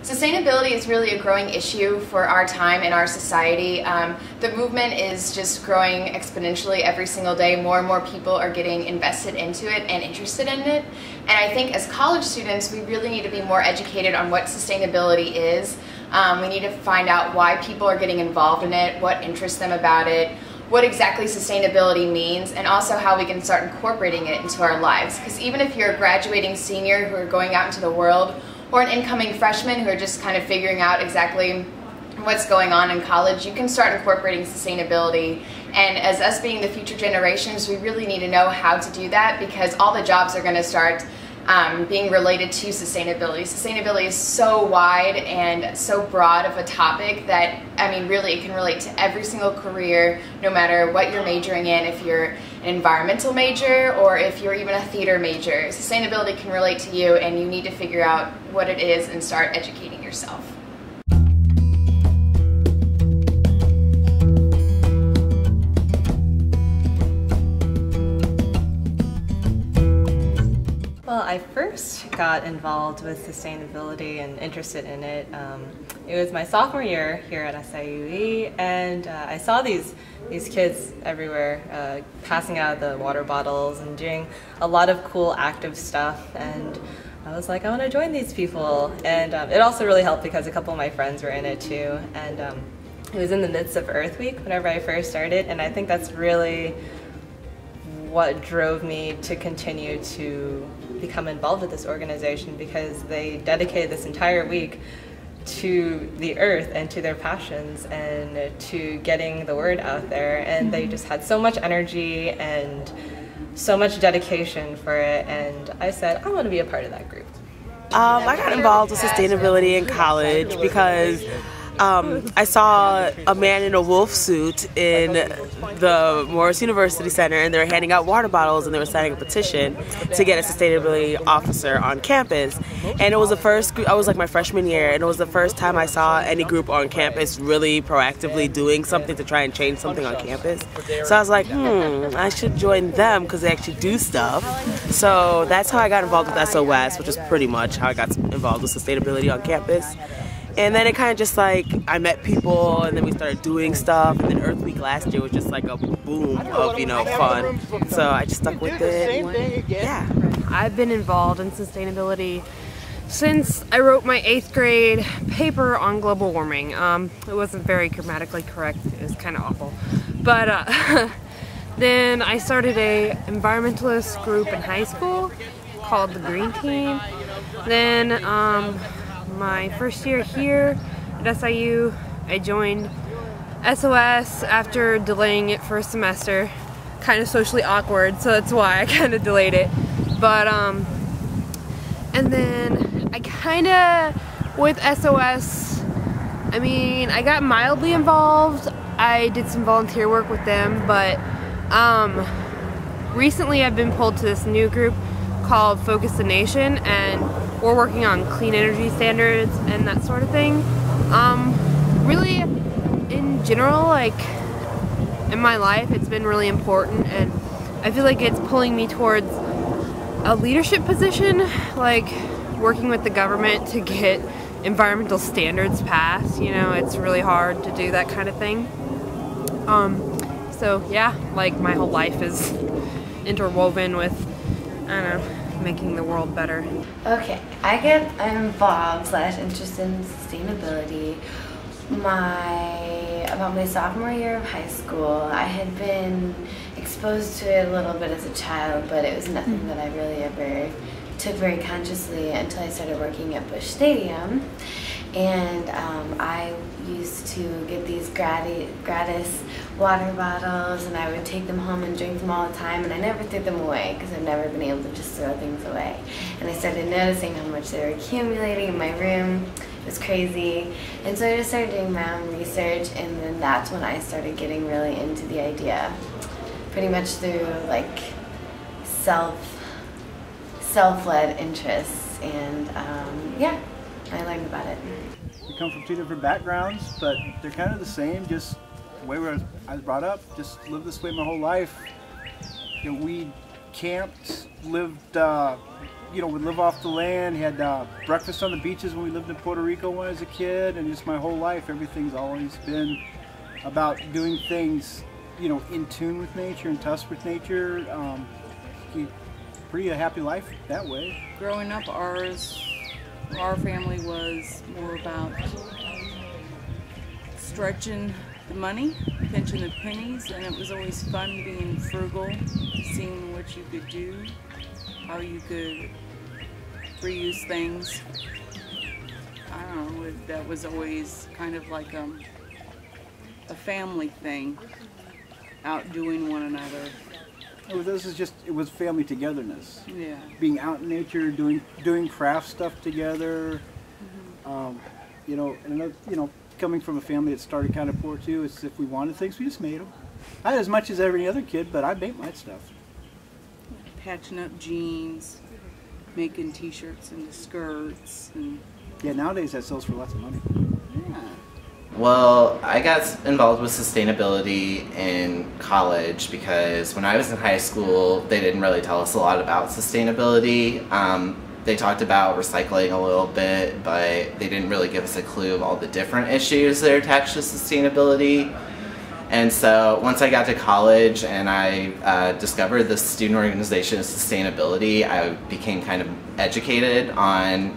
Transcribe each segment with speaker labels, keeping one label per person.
Speaker 1: Sustainability is really a growing issue for our time in our society. The movement is just growing exponentially every single day. More and more people are getting invested into it and interested in it. And I think as college students, we really need to be more educated on what sustainability is. We need to find out why people are getting involved in it, what interests them about it, what exactly sustainability means, and also how we can start incorporating it into our lives. Because even if you're a graduating senior who are going out into the world, or an incoming freshman who are just kind of figuring out exactly what's going on in college, you can start incorporating sustainability. And as us being the future generations, we really need to know how to do that, because all the jobs are going to start being related to sustainability. Sustainability is so wide and so broad of a topic that, I mean, really it can relate to every single career, no matter what you're majoring in, if you're an environmental major or if you're even a theater major. Sustainability can relate to you, and you need to figure out what it is and start educating yourself.
Speaker 2: Well, I first got involved with sustainability and interested in it. It was my sophomore year here at SIUE, and I saw these kids everywhere passing out the water bottles and doing a lot of cool active stuff, and I was like, I want to join these people. And it also really helped because a couple of my friends were in it too, and it was in the midst of Earth Week whenever I first started, and I think that's really what drove me to continue to become involved with this organization, because they dedicated this entire week to the earth and to their passions and to getting the word out there, and they just had so much energy and so much dedication for it, and I said, I want to be a part of that group.
Speaker 3: I got involved with sustainability in college because I saw a man in a wolf suit in the Morris University Center, and they were handing out water bottles, and they were signing a petition to get a sustainability officer on campus. And it was the first group, I was like my freshman year, and it was the first time I saw any group on campus really proactively doing something to try and change something on campus. So I was like, I should join them because they actually do stuff. So that's how I got involved with SOS, which is pretty much how I got involved with sustainability on campus. And then it kind of just like, I met people, and then we started doing stuff, and then Earth Week last year was just like a boom of, you know, fun. So I just stuck with it. Yeah.
Speaker 4: I've been involved in sustainability since I wrote my 8th grade paper on global warming. It wasn't very grammatically correct, it was kind of awful. But then I started a environmentalist group in high school called the Green Team. Then my first year here at SIU, I joined SOS after delaying it for a semester. Kind of socially awkward, so that's why I kind of delayed it. But and then I kind of, with SOS, I mean, I got mildly involved. I did some volunteer work with them, but recently I've been pulled to this new group called Focus the Nation, and we're working on clean energy standards and that sort of thing. Really, in general, like, in my life, it's been really important, and I feel like it's pulling me towards a leadership position, like working with the government to get environmental standards passed. You know, it's really hard to do that kind of thing. So yeah, like, my whole life is interwoven with, I don't know, making the world better.
Speaker 5: Okay, I get involved / interested in sustainability about my sophomore year of high school. I had been exposed to it a little bit as a child, but it was nothing that I really ever took very consciously until I started working at Busch Stadium. And I used to get these gratis water bottles, and I would take them home and drink them all the time, and I never threw them away because I've never been able to just throw things away. And I started noticing how much they were accumulating in my room. It was crazy. And so I just started doing my own research, and then that's when I started getting really into the idea, pretty much through like self-led interests, and yeah, I learned about it.
Speaker 6: We come from two different backgrounds, but they're kind of the same, just the way I was brought up, just lived this way my whole life. You know, we camped, lived would live off the land. He had breakfast on the beaches when we lived in Puerto Rico when I was a kid, and just my whole life, everything's always been about doing things, in tune with nature, in touch with nature. Pretty happy life that way.
Speaker 7: Growing up, our family was more about stretching the money, pinching the pennies, and it was always fun being frugal, seeing what you could do, how you could reuse things. I don't know, that was always kind of like a family thing, outdoing one another.
Speaker 6: It was family togetherness.
Speaker 7: Yeah.
Speaker 6: Being out in nature, doing craft stuff together. Coming from a family that started kind of poor too, it's if we wanted things, we just made them. I had as much as every other kid, but I made my stuff.
Speaker 7: Patching up jeans, making t-shirts into skirts. And
Speaker 6: yeah, nowadays that sells for lots of money.
Speaker 7: Yeah.
Speaker 8: Well, I got involved with sustainability in college because when I was in high school, they didn't really tell us a lot about sustainability. They talked about recycling a little bit, but they didn't really give us a clue of all the different issues that are attached to sustainability. And so once I got to college and I discovered the student organization of sustainability, I became kind of educated on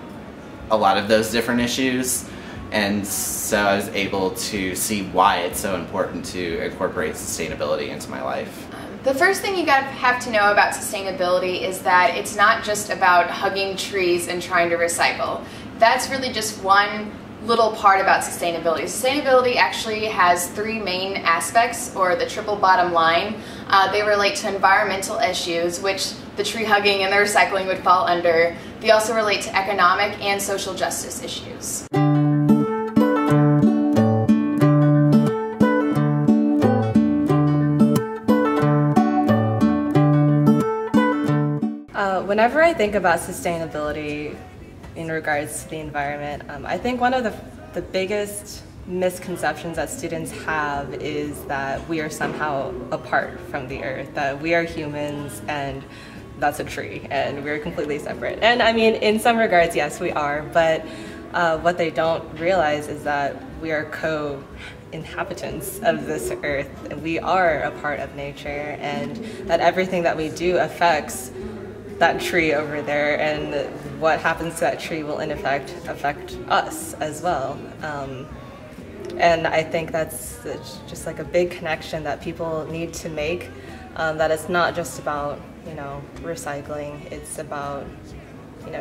Speaker 8: a lot of those different issues. And so I was able to see why it's so important to incorporate sustainability into my life.
Speaker 1: The first thing you have to know about sustainability is that it's not just about hugging trees and trying to recycle. That's really just one little part about sustainability. Sustainability actually has three main aspects, or the triple bottom line. They relate to environmental issues, which the tree hugging and the recycling would fall under. They also relate to economic and social justice issues.
Speaker 2: Whenever I think about sustainability in regards to the environment, I think one of the biggest misconceptions that students have is that we are somehow apart from the earth, that we are humans and that's a tree and we're completely separate. And I mean, in some regards, yes, we are, but what they don't realize is that we are co-inhabitants of this earth, and we are a part of nature, and that everything that we do affects that tree over there, and what happens to that tree will in effect affect us as well. And I think it's just like a big connection that people need to make, that it's not just about, recycling, it's about,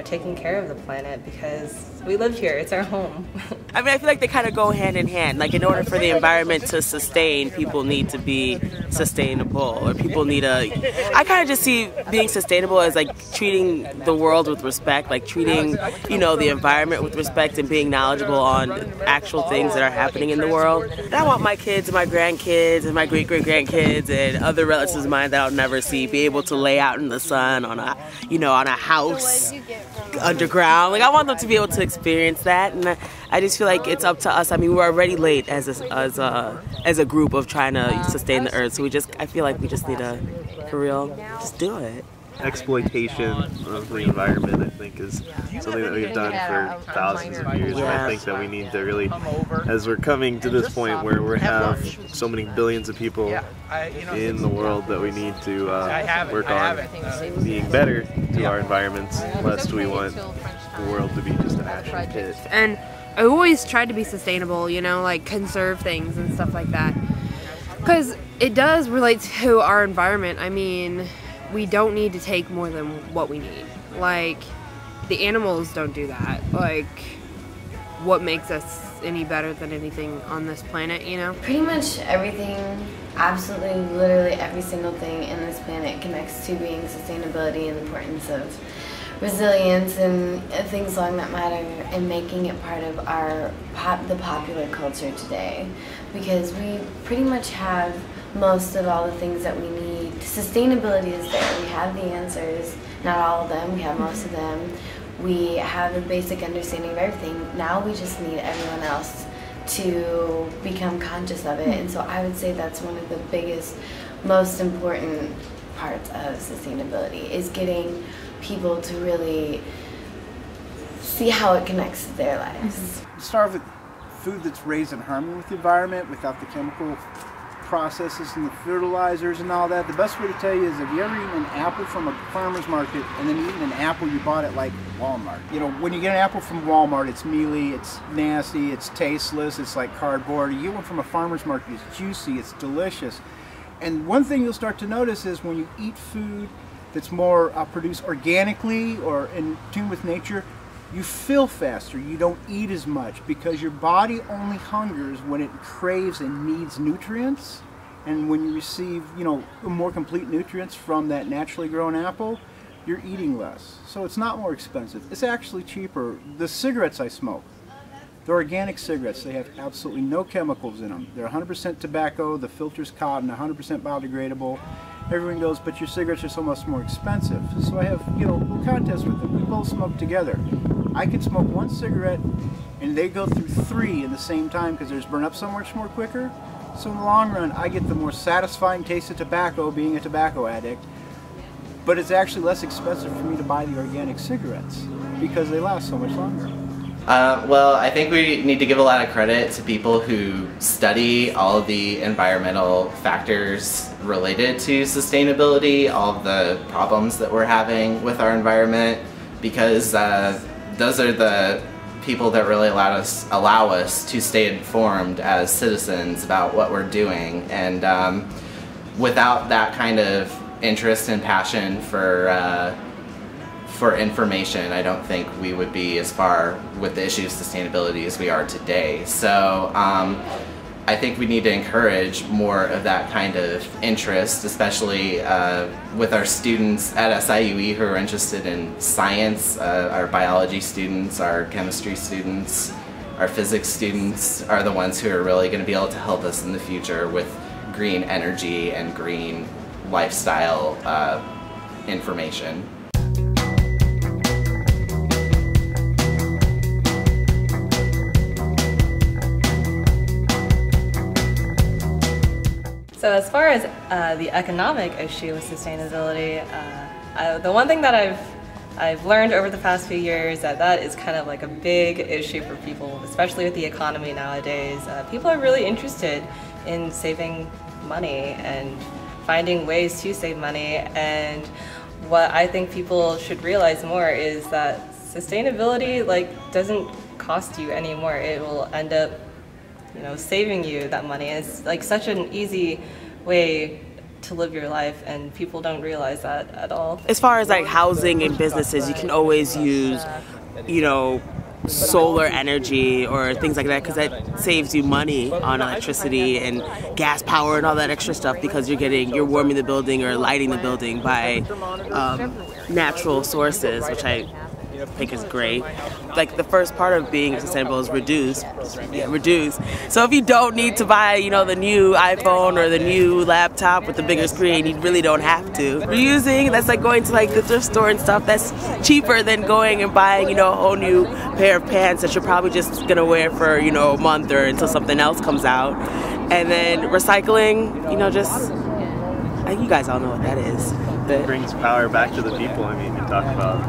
Speaker 2: taking care of the planet, because we live here, it's our home.
Speaker 3: I mean, I feel like they kind of go hand in hand. Like, in order for the environment to sustain, people need to be sustainable, or people need I kind of just see being sustainable as like treating the world with respect, like treating, the environment with respect, and being knowledgeable on actual things that are happening in the world. And I want my kids and my grandkids and my great-great-grandkids and other relatives of mine that I'll never see be able to lay out in the sun on a house underground. Like, I want them to be able to experience that, and I just feel like it's up to us. I mean, we're already late as a group of trying to sustain the earth, so I feel like we just need to, for real, just do it.
Speaker 9: Exploitation of the environment, I think, is something that we've done for thousands of years. And I think that we need to really, as we're coming to this point where we have so many billions of people in the world, that we need to work on being better to our environments, lest we want the world to be just an ash pit.
Speaker 4: And I always tried to be sustainable, like conserve things and stuff like that, because it does relate to our environment. I mean, we don't need to take more than what we need. Like, the animals don't do that. Like, what makes us any better than anything on this planet,
Speaker 5: Pretty much everything, absolutely, literally every single thing in this planet connects to being sustainability and the importance of resilience and things along that matter, and making it part of the popular culture today, because we pretty much have most of all the things that we need. Sustainability is there. We have the answers, not all of them, we have most of them. We have a basic understanding of everything. Now we just need everyone else to become conscious of it. And so I would say that's one of the biggest, most important parts of sustainability, is getting people to really see how it connects to their lives.
Speaker 6: Start with food that's raised in harmony with the environment, without the chemical processes and the fertilizers and all that. The best way to tell you is, have you ever eaten an apple from a farmer's market and then eaten an apple you bought at like Walmart? You know, when you get an apple from Walmart, it's mealy, it's nasty, it's tasteless, it's like cardboard. You get one from a farmer's market, it's juicy, it's delicious. And one thing you'll start to notice is when you eat food that's more produced organically or in tune with nature, you feel faster, you don't eat as much, because your body only hungers when it craves and needs nutrients. And when you receive, you know, more complete nutrients from that naturally grown apple, you're eating less. So it's not more expensive, it's actually cheaper. The cigarettes I smoke, they're organic cigarettes. They have absolutely no chemicals in them. They're 100% tobacco, the filter's cotton, 100% biodegradable. Everyone goes, but your cigarettes are so much more expensive. So I have, you know, a contest with them. We both smoke together. I can smoke one cigarette and they go through 3 in the same time because theirs burn up so much more quicker. So in the long run, I get the more satisfying taste of tobacco, being a tobacco addict, but it's actually less expensive for me to buy the organic cigarettes because they last so much longer.
Speaker 8: Well, I think we need to give a lot of credit to people who study all of the environmental factors related to sustainability, all of the problems that we're having with our environment, because those are the people that really allow us to stay informed as citizens about what we're doing. And without that kind of interest and passion for information, I don't think we would be as far with the issue of sustainability as we are today. So I think we need to encourage more of that kind of interest, especially with our students at SIUE who are interested in science. Our biology students, our chemistry students, our physics students are the ones who are really going to be able to help us in the future with green energy and green lifestyle information.
Speaker 2: So as far as the economic issue with sustainability, the one thing that I've learned over the past few years that is kind of like a big issue for people, especially with the economy nowadays. People are really interested in saving money and finding ways to save money, and what I think people should realize more is that sustainability doesn't cost you anymore. It will end up saving you that money. And it's like such an easy way to live your life, and people don't realize that at all.
Speaker 3: As far as like housing and businesses, you can always use, solar energy or things like that, because that saves you money on electricity and gas power and all that extra stuff, because you're warming the building or lighting the building by natural sources, which I think is great. Like the first part of being sustainable is reduce. So if you don't need to buy, the new iPhone or the new laptop with the bigger screen, you really don't have to. Reusing, that's like going to the thrift store and stuff. That's cheaper than going and buying, a whole new pair of pants that you're probably just gonna wear for, a month or until something else comes out. And then recycling, you guys all know what that is.
Speaker 9: It brings power back to the people. I mean, you talk about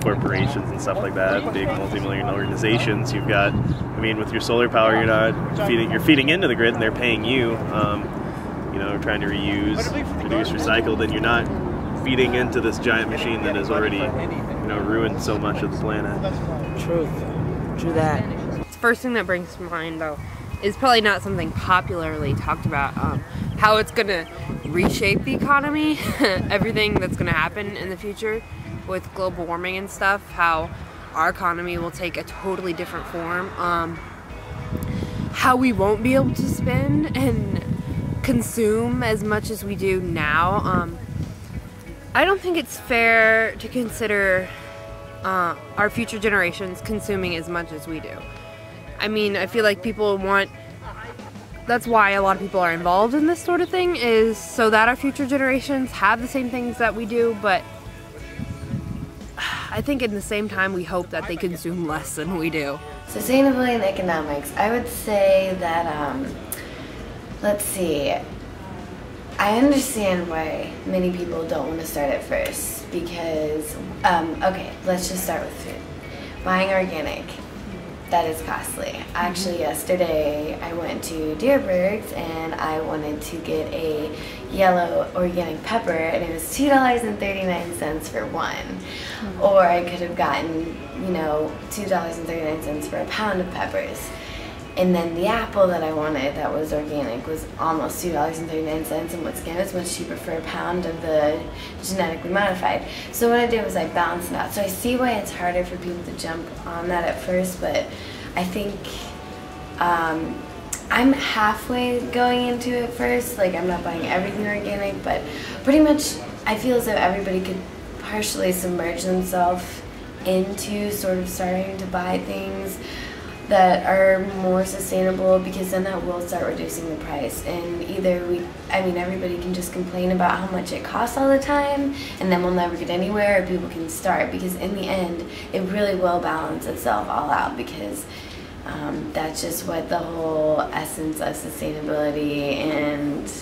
Speaker 9: corporations and stuff like that, big multi-million organizations. You've got, with your solar power, you're feeding into the grid, and they're paying you. Trying to reuse, reduce, recycle. Then you're not feeding into this giant machine that has already, ruined so much of the planet.
Speaker 3: True that.
Speaker 4: The first thing that brings to mind, though, is probably not something popularly talked about. How it's going to reshape the economy, everything that's going to happen in the future with global warming and stuff, how our economy will take a totally different form, how we won't be able to spend and consume as much as we do now. I don't think it's fair to consider our future generations consuming as much as we do. I feel like people want, that's why a lot of people are involved in this sort of thing, is so that our future generations have the same things that we do, but I think at the same time we hope that they consume less than we do.
Speaker 5: Sustainability and economics, I would say that, let's see, I understand why many people don't want to start at first, because, okay, let's just start with food. Buying organic, that is costly. Actually, yesterday I went to Deerberg's and I wanted to get a yellow organic pepper, and it was $2.39 for one. Or I could have gotten, you know, $2.39 for a pound of peppers. And then the apple that I wanted that was organic was almost $2.39, and once again, it's much cheaper for a pound of the genetically modified. So what I did was I balanced it out. So I see why it's harder for people to jump on that at first, but I think I'm halfway going into it first. Like, I'm not buying everything organic, but pretty much I feel as though everybody could partially submerge themselves into sort of starting to buy things that are more sustainable, because then that will start reducing the price. And either everybody can just complain about how much it costs all the time, and then we'll never get anywhere, or people can start, because in the end, it really will balance itself all out, because that's just what the whole essence of sustainability and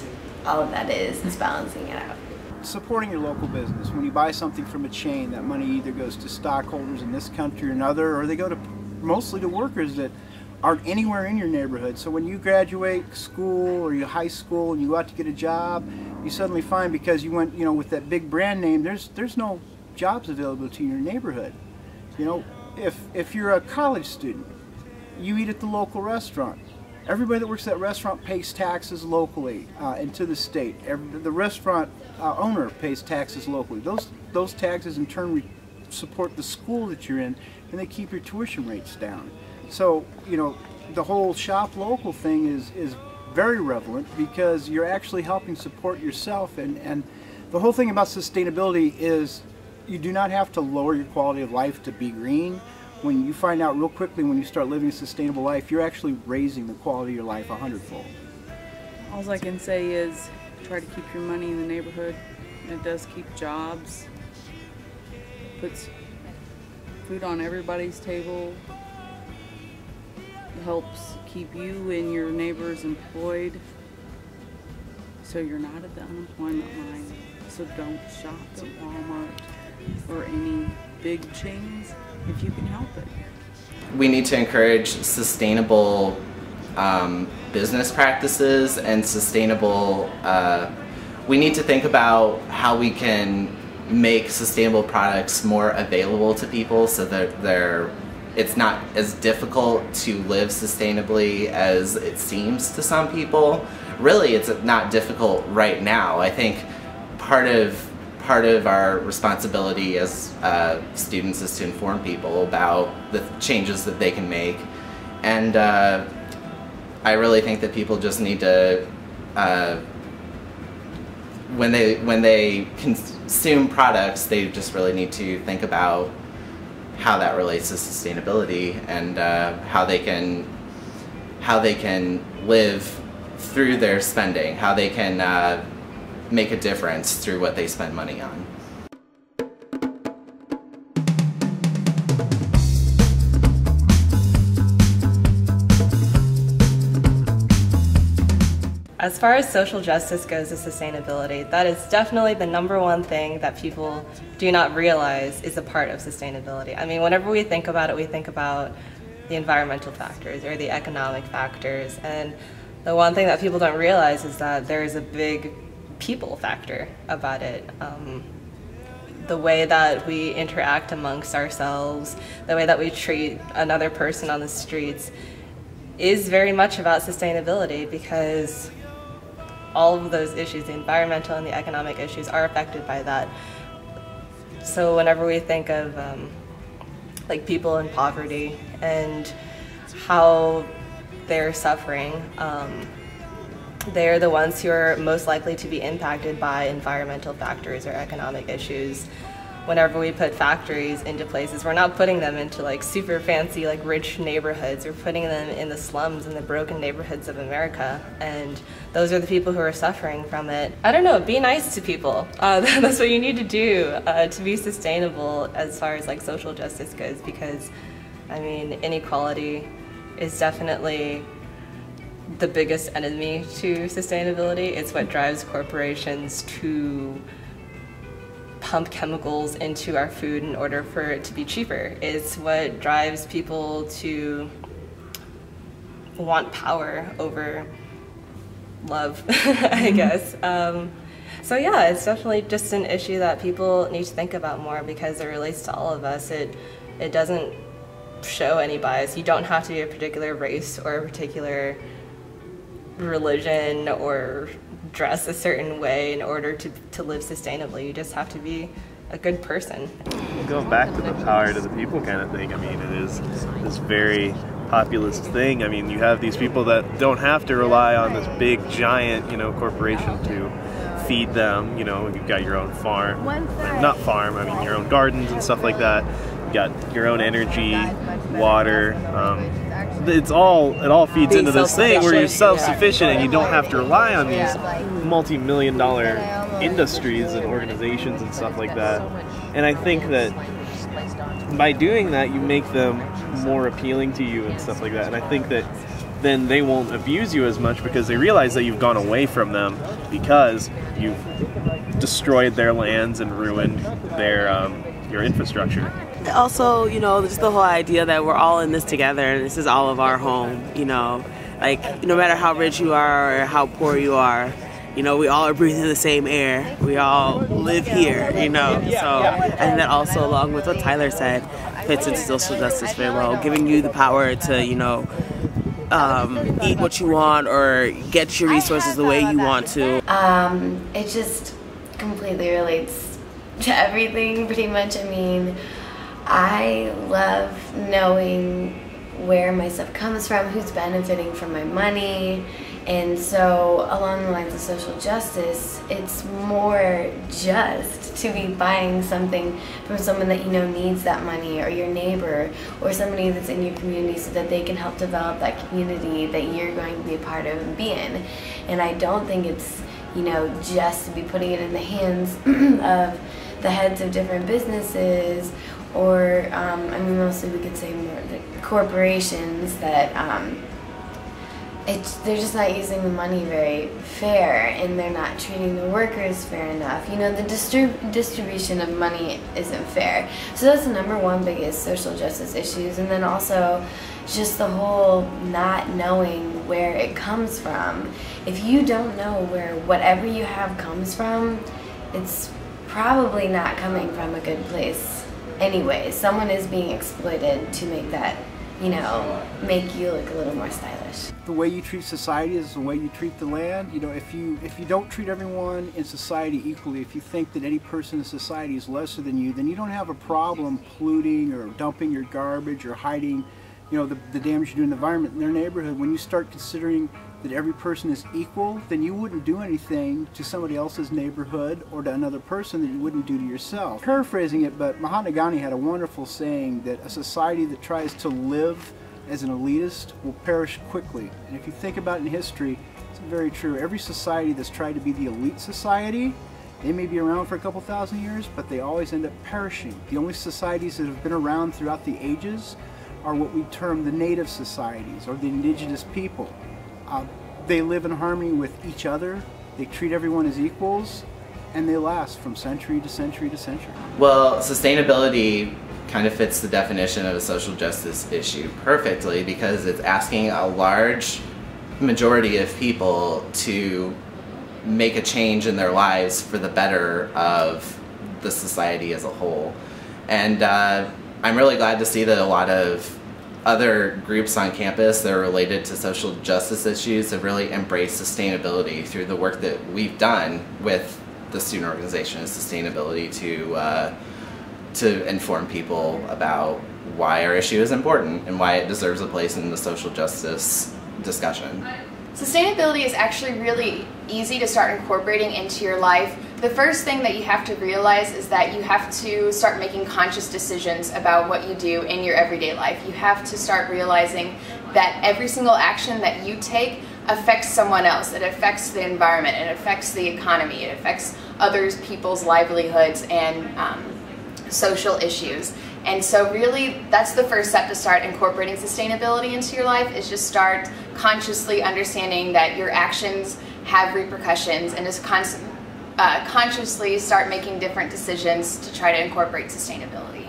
Speaker 5: all of that is balancing it out.
Speaker 6: Supporting your local business. When you buy something from a chain, that money either goes to stockholders in this country or another, or they go to mostly to workers that aren't anywhere in your neighborhood. So when you graduate school or your high school and you go out to get a job, you suddenly find, because you went, you know, with that big brand name, there's no jobs available to you in your neighborhood. You know, if you're a college student, you eat at the local restaurant. Everybody that works at that restaurant pays taxes locally and to the state. The restaurant owner pays taxes locally. Those taxes in turn support the school that you're in, and they keep your tuition rates down. So, you know, the whole shop local thing is very relevant, because you're actually helping support yourself. And the whole thing about sustainability is you do not have to lower your quality of life to be green. When you find out real quickly, when you start living a sustainable life, you're actually raising the quality of your life 100-fold.
Speaker 7: All I can say is try to keep your money in the neighborhood. It does keep jobs, puts food on everybody's table, helps keep you and your neighbors employed, so you're not at the unemployment line. So don't shop at Walmart or any big chains if you can help it.
Speaker 8: We need to encourage sustainable business practices and sustainable, we need to think about how we can make sustainable products more available to people, so that it's not as difficult to live sustainably as it seems to some people. Really, it's not difficult right now. I think part of our responsibility as students is to inform people about the changes that they can make, and I really think that people just need to, when they consume products, they just really need to think about how that relates to sustainability, and how they can live through their spending, how they can make a difference through what they spend money on.
Speaker 2: As far as social justice goes to sustainability, that is definitely the #1 thing that people do not realize is a part of sustainability. I mean, whenever we think about it, we think about the environmental factors or the economic factors, and the one thing that people don't realize is that there is a big people factor about it. The way that we interact amongst ourselves, the way that we treat another person on the streets is very much about sustainability, because all of those issues, the environmental and the economic issues, are affected by that. So whenever we think of like people in poverty and how they're suffering, they're the ones who are most likely to be impacted by environmental factors or economic issues. Whenever we put factories into places, we're not putting them into like super fancy, like rich neighborhoods. We're putting them in the slums and the broken neighborhoods of America, and those are the people who are suffering from it. I don't know, be nice to people. That's what you need to do to be sustainable as far as like social justice goes, because I mean, inequality is definitely the biggest enemy to sustainability. It's what drives corporations to pump chemicals into our food in order for it to be cheaper. It's what drives people to want power over love, I guess. So yeah, it's definitely just an issue that people need to think about more because it relates to all of us. It doesn't show any bias. You don't have to be a particular race or a particular religion or dress a certain way in order to live sustainably. You just have to be a good person.
Speaker 9: Going back to the power to the people kind of thing, I mean, it is this very populist thing. I mean, you have these people that don't have to rely on this big giant, corporation to feed them. You've got your own farm, not farm, I mean your own gardens and stuff like that. You got your own energy, water. It all feeds into this thing where you're self-sufficient and you don't have to rely on these multi-million-dollar industries and organizations and stuff like that. And I think that by doing that, you make them more appealing to you and stuff like that. And I think that then they won't abuse you as much because they realize that you've gone away from them because you've destroyed their lands and ruined their your infrastructure.
Speaker 3: Also, just the whole idea that we're all in this together and this is all of our home, like no matter how rich you are or how poor you are, we all are breathing the same air. We all live here, So I think that also, along with what Tyler said, fits into social justice very well, giving you the power to, eat what you want or get your resources the way you want to.
Speaker 5: It just completely relates to everything, pretty much. I mean, I love knowing where my stuff comes from, who's benefiting from my money, and so along the lines of social justice, it's more just to be buying something from someone that needs that money, or your neighbor, or somebody that's in your community so that they can help develop that community that you're going to be a part of and be in. And I don't think it's, just to be putting it in the hands of the heads of different businesses, or I mean, mostly we could say more the corporations that they're just not using the money very fair, and they're not treating the workers fair enough. The distribution of money isn't fair. So that's the #1 biggest social justice issues. And then also just the whole not knowing where it comes from. If you don't know where whatever you have comes from, it's probably not coming from a good place anyway. Someone is being exploited to make that, make you look a little more stylish.
Speaker 6: The way you treat society is the way you treat the land. If you don't treat everyone in society equally, if you think that any person in society is lesser than you, then you don't have a problem polluting or dumping your garbage or hiding, the damage you do in the environment in their neighborhood. When you start considering that every person is equal, then you wouldn't do anything to somebody else's neighborhood or to another person that you wouldn't do to yourself. Paraphrasing it, but Mahatma Gandhi had a wonderful saying that a society that tries to live as an elitist will perish quickly. And if you think about it in history, it's very true. Every society that's tried to be the elite society, they may be around for a couple thousand years, but they always end up perishing. The only societies that have been around throughout the ages are what we term the native societies, or the indigenous people. They live in harmony with each other, they treat everyone as equals, and they last from century to century to century.
Speaker 8: Well, sustainability kind of fits the definition of a social justice issue perfectly because it's asking a large majority of people to make a change in their lives for the better of the society as a whole. And I'm really glad to see that a lot of other groups on campus that are related to social justice issues have really embraced sustainability through the work that we've done with the student organization of sustainability to inform people about why our issue is important and why it deserves a place in the social justice discussion.
Speaker 1: Sustainability is actually really easy to start incorporating into your life. The first thing that you have to realize is that you have to start making conscious decisions about what you do in your everyday life. You have to start realizing that every single action that you take affects someone else. It affects the environment, it affects the economy, it affects other people's livelihoods and social issues. And so really that's the first step to start incorporating sustainability into your life, is just start consciously understanding that your actions have repercussions, and just consciously start making different decisions to try to incorporate sustainability.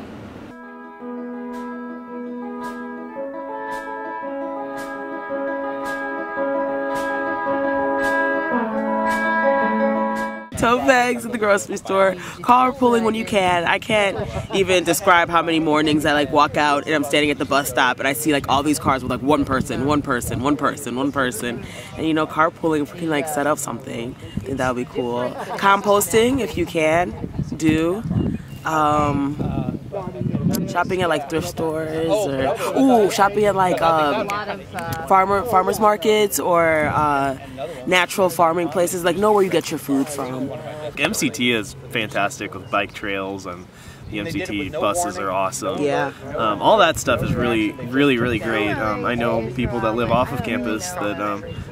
Speaker 3: Tote bags at the grocery store, carpooling when you can. I can't even describe how many mornings I like walk out and I'm standing at the bus stop and I see like all these cars with like one person. And you know, carpooling, if we can like set up something, I think that would be cool. Composting, if you can, do. Shopping at like thrift stores, or shopping at like farmers markets or natural farming places. Like, know where you get your food from.
Speaker 9: MCT is fantastic with bike trails, and the MCT buses are awesome.
Speaker 3: Yeah.
Speaker 9: All that stuff is really great. I know people that live off of campus that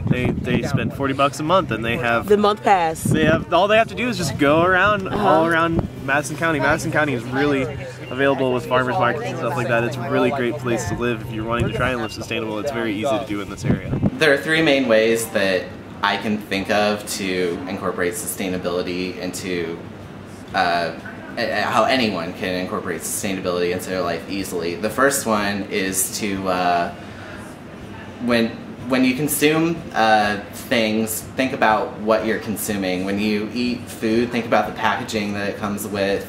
Speaker 9: they spend $40 a month and they have
Speaker 3: the month pass.
Speaker 9: They have all they have to do is just go around all around Madison County. Madison County is really available with farmers markets and stuff like that. It's a really great place to live if you're wanting to try and live sustainable. It's very easy to do in this area.
Speaker 8: There are three main ways that I can think of to incorporate sustainability into how anyone can incorporate sustainability into their life easily. The first one is to when you consume things, think about what you're consuming. When you eat food, think about the packaging that it comes with.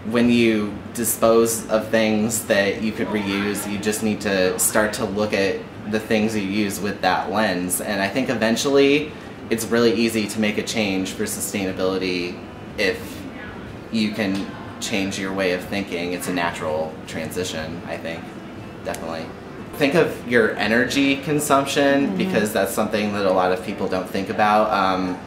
Speaker 8: When you dispose of things that you could reuse, you just need to start to look at the things you use with that lens. And I think eventually it's really easy to make a change for sustainability if you can change your way of thinking. It's a natural transition, I think, definitely. Think of your energy consumption, because that's something that a lot of people don't think about.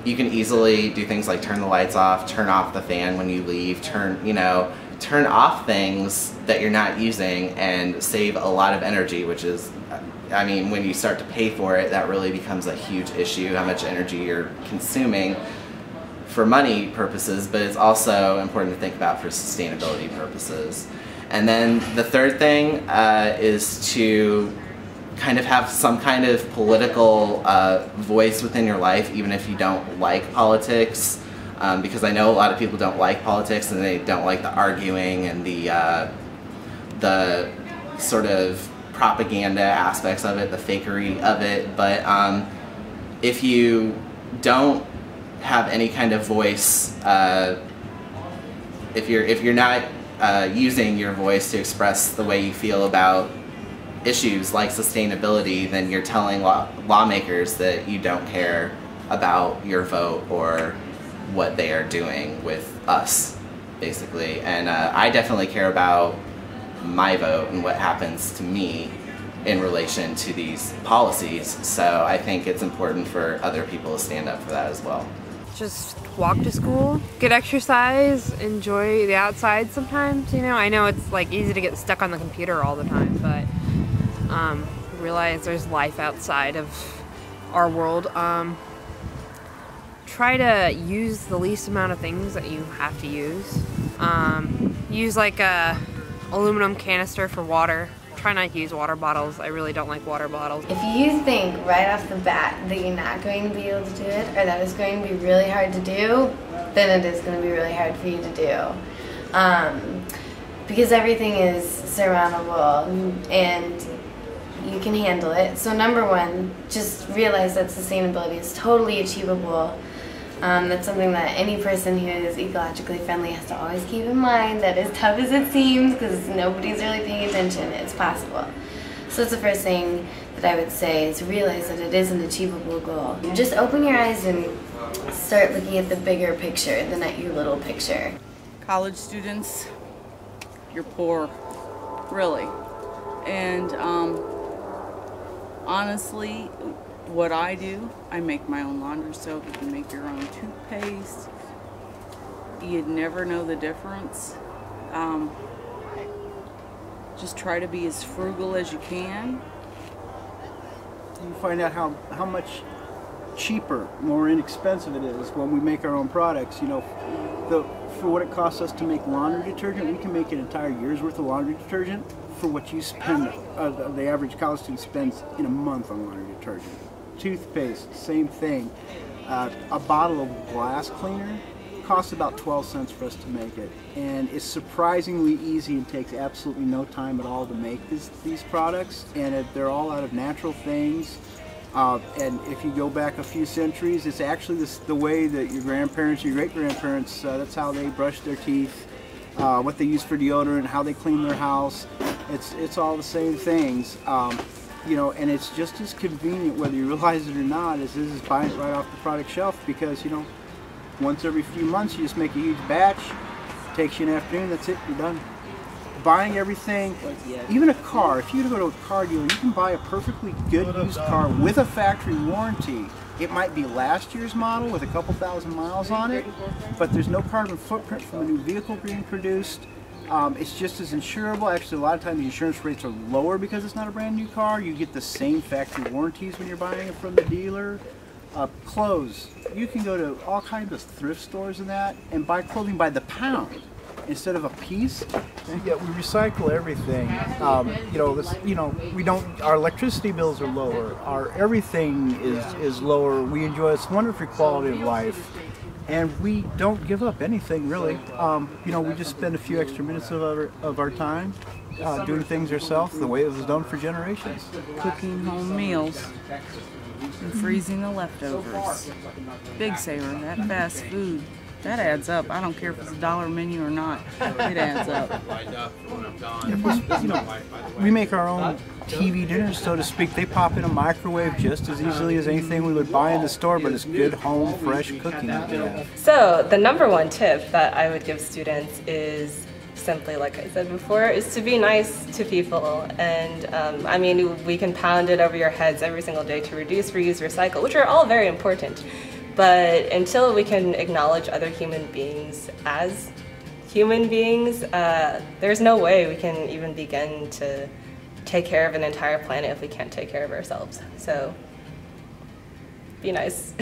Speaker 8: You can easily do things like turn the lights off, turn off the fan when you leave, turn off things that you're not using and save a lot of energy, which is, I mean, when you start to pay for it, that really becomes a huge issue, how much energy you're consuming for money purposes, but it's also important to think about for sustainability purposes. And then the third thing is to kind of have some kind of political voice within your life, even if you don't like politics, because I know a lot of people don't like politics and they don't like the arguing and the sort of propaganda aspects of it, the fakery of it. But if you don't have any kind of voice, if you're not using your voice to express the way you feel about issues like sustainability, then you're telling lawmakers that you don't care about your vote or what they are doing with us, basically. And I definitely care about my vote and what happens to me in relation to these policies, so I think it's important for other people to stand up for that as well.
Speaker 4: Just walk to school, get exercise, enjoy the outside sometimes, you know. I know it's like easy to get stuck on the computer all the time, but realize there's life outside of our world. Try to use the least amount of things that you have to use. Use like a aluminum canister for water. Try not to use water bottles. I really don't like water bottles.
Speaker 5: If you think right off the bat that you're not going to be able to do it, or that it's going to be really hard to do, then it is going to be really hard for you to do. Because everything is surmountable and you can handle it. So number one, just realize that sustainability is totally achievable. That's something that any person who is ecologically friendly has to always keep in mind, that as tough as it seems, because nobody's really paying attention, it's possible. So that's the first thing that I would say, is realize that it is an achievable goal. Just open your eyes and start looking at the bigger picture than at your little picture.
Speaker 7: College students, you're poor, really. And honestly, what I do, I make my own laundry soap. You can make your own toothpaste. You'd never know the difference. Just try to be as frugal as you can.
Speaker 6: You find out how much cheaper, more inexpensive it is when we make our own products. You know, for what it costs us to make laundry detergent, we can make an entire year's worth of laundry detergent for what you spend, the average college student spends in a month on laundry detergent. Toothpaste, same thing. A bottle of glass cleaner costs about 12 cents for us to make it, and it's surprisingly easy and takes absolutely no time at all to make these products, and they're all out of natural things. And if you go back a few centuries, it's actually the way that your grandparents, your great-grandparents, that's how they brushed their teeth, what they use for deodorant, how they clean their house. It's all the same things. You know, and it's just as convenient, whether you realize it or not, as this is buying it right off the product shelf, because, you know, once every few months you just make a huge batch, takes you an afternoon, that's it, you're done. Buying everything, even a car, if you go to a car dealer, you can buy a perfectly good used car with a factory warranty. It might be last year's model with a couple thousand miles on it, but there's no carbon footprint from a new vehicle being produced. It's just as insurable. Actually, a lot of times the insurance rates are lower because it's not a brand new car. You get the same factory warranties when you're buying it from the dealer. Clothes. You can go to all kinds of thrift stores and that and buy clothing by the pound instead of a piece.
Speaker 10: Yeah, we recycle everything. We don't. Our electricity bills are lower. Our everything is lower. We enjoy this wonderful quality of life, and we don't give up anything really. We just spend a few extra minutes of our time doing things ourselves the way it was done for generations.
Speaker 7: Cooking home meals and freezing the leftovers. Big saver, that fast food. That adds up. I don't care if it's $1 menu or not. It adds up.
Speaker 6: We make our own TV dinners, so to speak. They pop in a microwave just as easily as anything we would buy in the store, but it's good home, fresh cooking that we have.
Speaker 2: So the #1 tip that I would give students is simply, like I said before, is to be nice to people. And I mean, we can pound it over your heads every single day to reduce, reuse, recycle, which are all very important. But until we can acknowledge other human beings as human beings, there's no way we can even begin to take care of an entire planet if we can't take care of ourselves. So be nice.